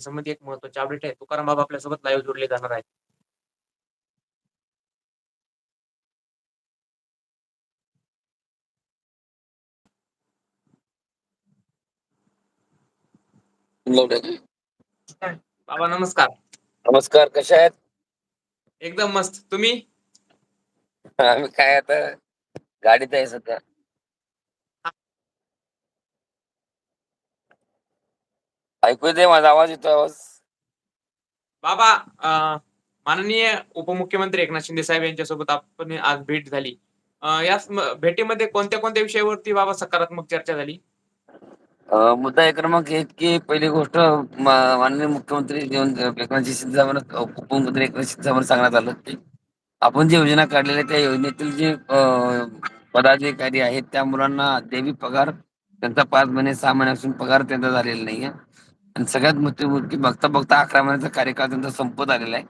संबंधी एक महत्त्वाची अपडेट आहे. तुकाराम बाबा आपल्यासोबत लाईव्ह जोडले जाणार आहेत. बाबा नमस्कार. नमस्कार, कशा आहेत? एकदम मस्त. तुम्ही? आम्ही काय आता गाडीत आहे सध्या. ऐकू येते माझा आवाज येतो आवाज? बाबा माननीय उपमुख्यमंत्री एकनाथ शिंदे साहेब यांच्यासोबत आपण आज भेट झाली. या भेटीमध्ये कोणत्या-कोणत्या विषयावरती बाबा सकारात्मक चर्चा झाली? मुद्दा आहे क्रमांक 1 की पहिली गोष्ट माननीय मुख्यमंत्री एकनाथजी शिंदे साहेबांना उपमुख्यमंत्री एकनाथ शिंदे साहेबांना सांगण्यात आलं की आपण जी योजना काढलेल्या त्या योजनेतील जे पदाधिकारी आहेत त्या मुलांना अद्यापही पगार त्यांचा 5 महिने 6 महिन्यापासून पगार त्यांचा झालेला नाहीये. आणि सगळ्यात मोठी गोष्ट की बघता बघता 11 महिन्याचा कार्यकाळ त्यांचा संपत आलेला आहे.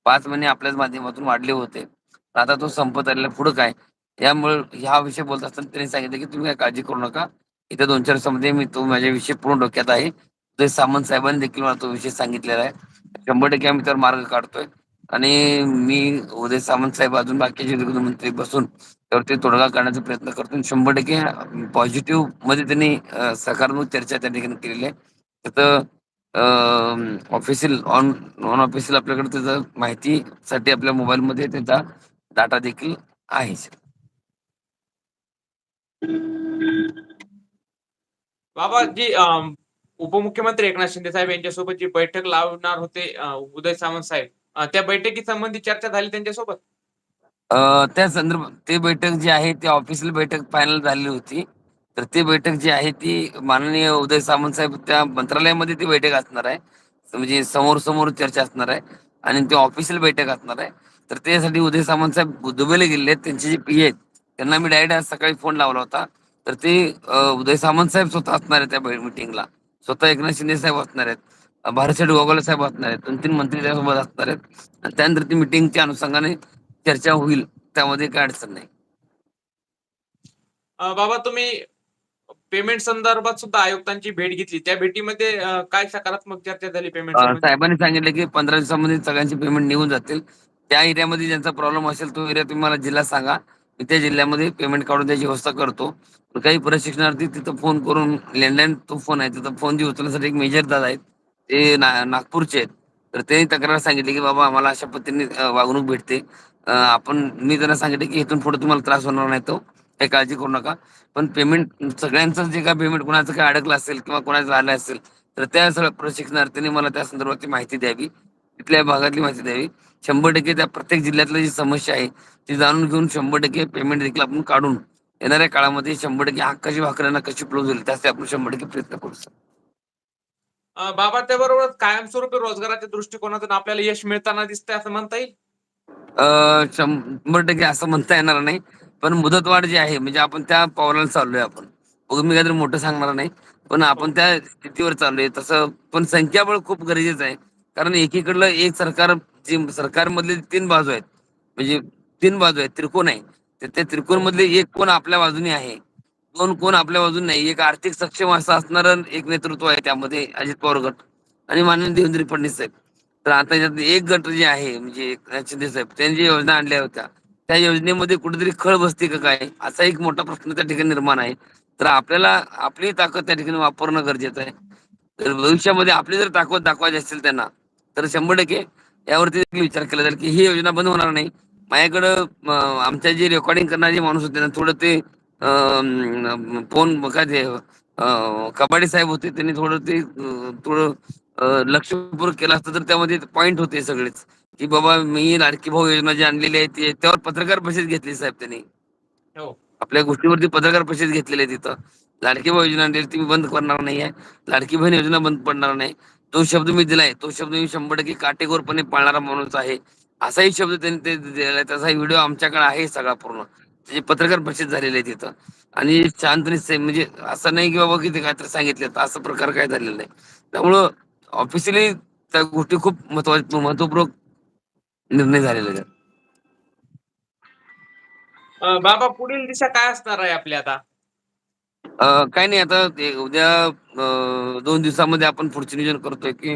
5 महिने आपल्याच माध्यमातून वाढले होते. आता तो संपत आलेला पुढे काय? त्यामुळे ह्या विषयी बोलत असताना त्यांनी सांगितलं की तुम्ही काही काळजी करू नका. इथे 2-4 दिवसामध्ये मी तो माझ्या विषय पूर्ण डोक्यात आहे. उदय सामंत साहेबांनी देखील मला तो विषय सांगितलेला आहे. 100% आम्ही त्यावर मार्ग काढतोय आणि मी उदय सामंत साहेब अजून बाकीचे गृहमंत्री बसून त्यावरती तोडगा काढण्याचा प्रयत्न करतो आणि 100% पॉझिटिव्ह मध्ये त्यांनी सकारात्मक चर्चा त्या ठिकाणी केलेली आहे. त्याचं ऑफिशियल नॉन ऑफिशियल आपल्याकडे त्याचं माहितीसाठी आपल्या मोबाईलमध्ये त्याचा डाटा देखील आहे. बाबा जी उपमुख्यमंत्री एकनाथ शिंदे साहेब यांच्यासोबत जी बैठक लावणार होते उदय सामंत साहेब त्या बैठकीसंबंधी चर्चा झाली त्यांच्यासोबत? त्या संदर्भात ती बैठक जी आहे ती ऑफिशियल बैठक फायनल झालेली होती. तर ती बैठक जी आहे ती माननीय उदय सामंत साहेब त्या मंत्रालयामध्ये ती बैठक असणार आहे. म्हणजे समोर चर्चा असणार आहे आणि ती ऑफिशियल बैठक असणार आहे. तर त्यासाठी उदय सामंत साहेब दुबईला गेलेले आहेत. त्यांचे जे पी आहेत त्यांना मी डायरेक्ट आज सकाळी फोन लावला होता. तर ते उदय सामंत साहेब स्वतः असणार आहेत त्या मीटिंगला. स्वतः एकनाथ शिंदे साहेब असणार आहेत. भारतशेठ गोगावले साहेब असणार आहेत. 2-3 मंत्री त्यासोबत असणार आहेत आणि त्यानंतर ती मीटिंगच्या अनुषंगाने चर्चा होईल. त्यामध्ये काय अडचण नाही. बाबा तुम्ही पेमेंट संदर्भात सुद्धा आयुक्तांची भेट घेतली. त्या भेटीमध्ये काय सकारात्मक चर्चा झाली पेमेंट संबंधी? साहेबांनी सांगितलं की 15 दिवसामध्ये सगळ्यांची पेमेंट निघून जातील. त्या एरियामध्ये ज्यांचा प्रॉब्लेम असेल तो एरिया तुम्ही मला जिल्हा सांगा. मी त्या जिल्ह्यामध्ये पेमेंट काढून त्याची व्यवस्था करतो. काही प्रशिक्षणार्थी तिथं फोन करून लँडलाईन तो फोन आहे तिथं फोन जी उचलण्यासाठी एक मेजर दादा आहेत. ते नागपूरचे आहेत. तर ते तक्रार सांगितली की बाबा आम्हाला अशा पद्धतीने वागणूक भेटते. मी त्यांना सांगितलं की इथून पुढे तुम्हाला त्रास होणार नाही तो. काही काळजी करू नका. पण पेमेंट सगळ्यांचं जे काय पेमेंट कोणाचं काय अडकलं असेल किंवा कोणाचं झालं असेल तर त्या सगळ्या प्रशिक्षणार्थींनी मला त्या संदर्भातली माहिती द्यावी. तिथल्या भागातली माहिती द्यावी. 100% त्या प्रत्येक जिल्ह्यातली जी समस्या आहे ती जाणून घेऊन 100% पेमेंट देखील आपण काढून येणाऱ्या काळामध्ये 100% हक्काची भाकऱ्यांना कशी क्लोज होईल त्यासाठी आपण 100% प्रयत्न करू. बाबा त्याबरोबरच कायमस्वरूपी रोजगाराच्या दृष्टिकोनातून आपल्याला यश मिळताना दिसतंय असं म्हणता येईल? 100% असं म्हणता येणार नाही. पण मुदतवाढ जी आहे म्हणजे आपण त्या पावलाला चाललोय आपण. बघू मी काहीतरी मोठं सांगणार नाही. पण हो. आपण त्या स्थितीवर चाललोय. तसं पण संख्याबळ खूप गरजेचं आहे. कारण एकीकडलं एक सरकार जी सरकारमधले 3 बाजू आहेत. म्हणजे 3 बाजू आहेत, त्रिकोण आहे. तर त्या हो. त्रिकोणमधले एक कोण आपल्या बाजूने आहे. 2 कोण आपल्या बाजूने नाही. एक आर्थिक सक्षम असं असणारं एक नेतृत्व आहे त्यामध्ये अजित पवार गट आणि माननीय देवेंद्र फडणवीस साहेब. तर आता याच्यात एक गट जे आहे म्हणजे एकनाथ शिंदे साहेब त्यांनी जी योजना आणल्या होत्या त्या योजनेमध्ये कुठेतरी खळ बसते का काय असा एक मोठा प्रश्न त्या ठिकाणी निर्माण आहे. तर आपल्याला आपली ताकद त्या ठिकाणी वापरणं गरजेचं आहे. तर भविष्यामध्ये आपली जर ताकद दाखवायची असेल त्यांना तर 100% यावरती देखील विचार केला जाईल की ही योजना बंद होणार नाही. माझ्याकडं आमच्या जे रेकॉर्डिंग करणारे माणूस होते ना थोडं ते फोन काय ते कबाडी साहेब होते त्यांनी थोडं ते थोडं लक्षपूर्वक केलं असतं तर त्यामध्ये पॉईंट होते सगळेच. की बाबा मी लाडकी भाऊ योजना जी आणलेली आहे त्यावर पत्रकार परिषद घेतली साहेब त्यांनी. हो. आपल्या गोष्टीवरती पत्रकार परिषद घेतलेली आहे तिथं. लाडकी बहीण योजना आणलेली ती मी बंद करणार नाहीये. लाडकी बहीण योजना बंद पडणार नाही. तो शब्द मी दिलाय. तो शब्द मी 100% काटेकोरपणे पाळणारा माणूस आहे. असाही शब्द त्यांनी ते दिलेला त्याचा व्हिडिओ आमच्याकडे आहे सगळा पूर्ण. त्याची पत्रकार परिषद झालेली आहे तिथं. आणि शांततेने म्हणजे असं नाही की बाबा की ते काहीतरी सांगितलं असं प्रकार काय झालेला नाही. त्यामुळं ऑफिशियली त्या गोष्टी खूप महत्वपूर्ण निर्णय झालेले आहेत. बाबा पुढील दिशा काय असणार आहे आपली आता? काही नाही, आता ते उद्या 2 दिवसामध्ये आपण पुढचे नियोजन करतोय की